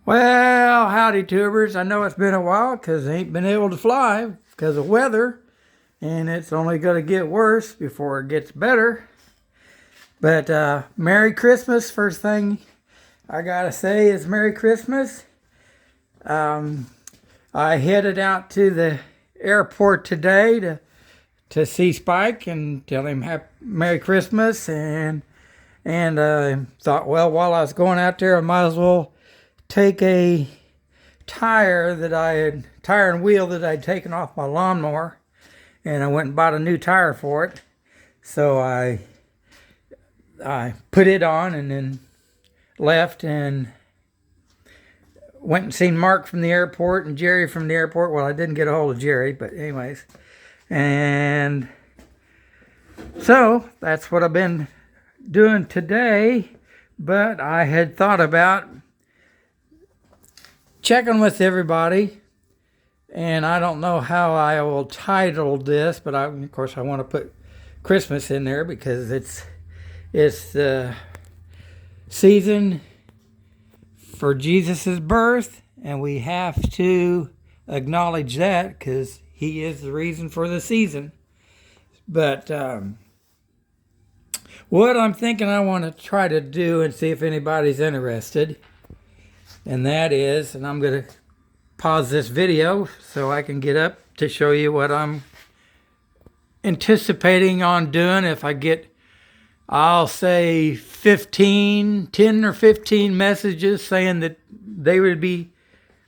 Well, howdy tubers. I know it's been a while because I ain't been able to fly because of weather, and it's only going to get worse before it gets better. But Merry Christmas. First thing I gotta say is Merry Christmas. I headed out to the airport today to see Spike and tell him Merry Christmas, and thought, well, while I was going out there, I might as well take a tire and wheel that I'd taken off my lawnmower, and I went and bought a new tire for it. So I put it on and then left and went and seen Mark from the airport and Jerry from the airport. Well, I didn't get a hold of Jerry, but anyways. And so that's what I've been doing today. But I had thought about checking with everybody, and I don't know how I will title this, but of course I want to put Christmas in there because it's the season for Jesus' birth, and we have to acknowledge that because he is the reason for the season. But what I'm thinking I want to try to do and see if anybody's interested, and that is, and I'm going to pause this video so I can get up to show you what I'm anticipating on doing if I get, I'll say 10 or 15 messages saying that they would be,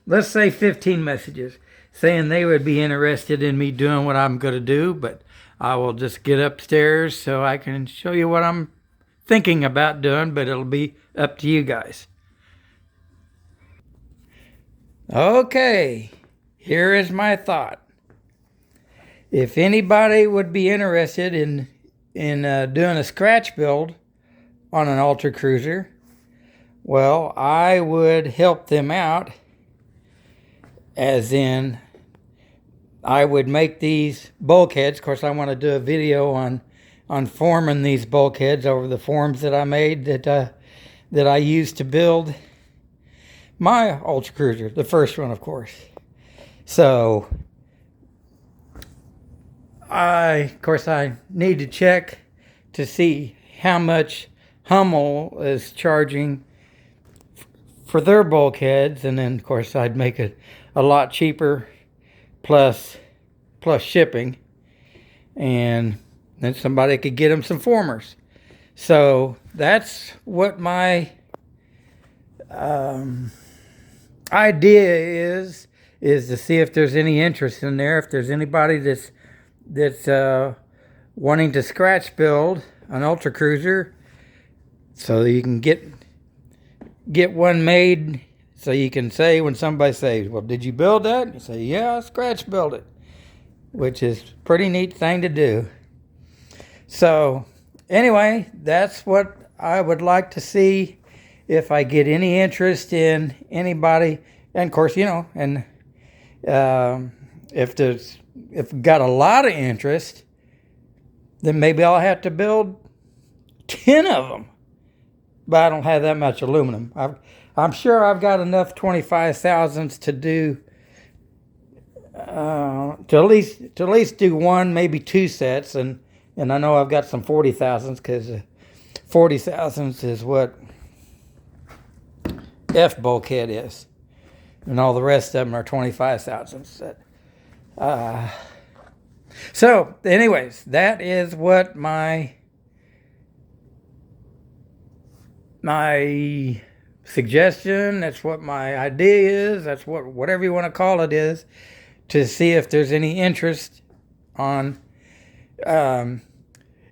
let's say 15 messages saying they would be interested in me doing what I'm going to do, but I will just get upstairs so I can show you what I'm thinking about doing, but it'll be up to you guys. Okay, here is my thought. If anybody would be interested in doing a scratch build on an Ultra Cruiser, well, I would help them out, as in I would make these bulkheads. Of course, I want to do a video on forming these bulkheads over the forms that I made that I used to build my Ultra Cruiser, the first one, of course. So I need to check to see how much Hummel is charging for their bulkheads, and then of course I'd make it a lot cheaper plus shipping, and then somebody could get them some formers. So that's what my idea is to see if there's any interest in there, if there's anybody that's wanting to scratch build an Ultra Cruiser, so you can get one made, so you can say, when somebody says, well, did you build that? You say, yeah, I scratch built it, which is a pretty neat thing to do. So anyway, that's what I would like to see, if I get any interest in anybody. And of course, and if got a lot of interest, then maybe I'll have to build 10 of them. But I don't have that much aluminum. I'm sure I've got enough 25,000s to do, to at least do one, maybe two sets, and I know I've got some 40,000s, because 40,000s is what F bulkhead is, and all the rest of them are 25,000s. So anyways, that is what my suggestion, that's what my idea is, that's whatever you want to call it is, to see if there's any interest on,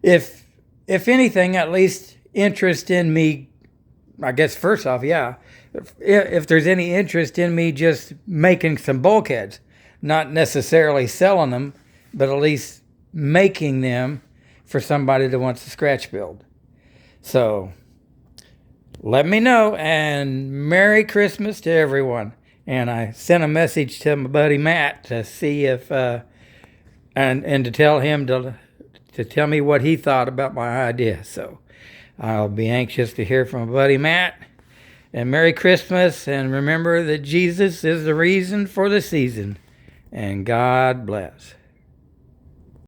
if anything, at least interest in me, I guess first off, yeah, if there's any interest in me just making some bulkheads, not necessarily selling them, but at least making them for somebody that wants to scratch build. So let me know, and Merry Christmas to everyone. And I sent a message to my buddy Matt to see if, and to tell him to tell me what he thought about my idea. So I'll be anxious to hear from my buddy Matt. And Merry Christmas, and remember that Jesus is the reason for the season. And God bless.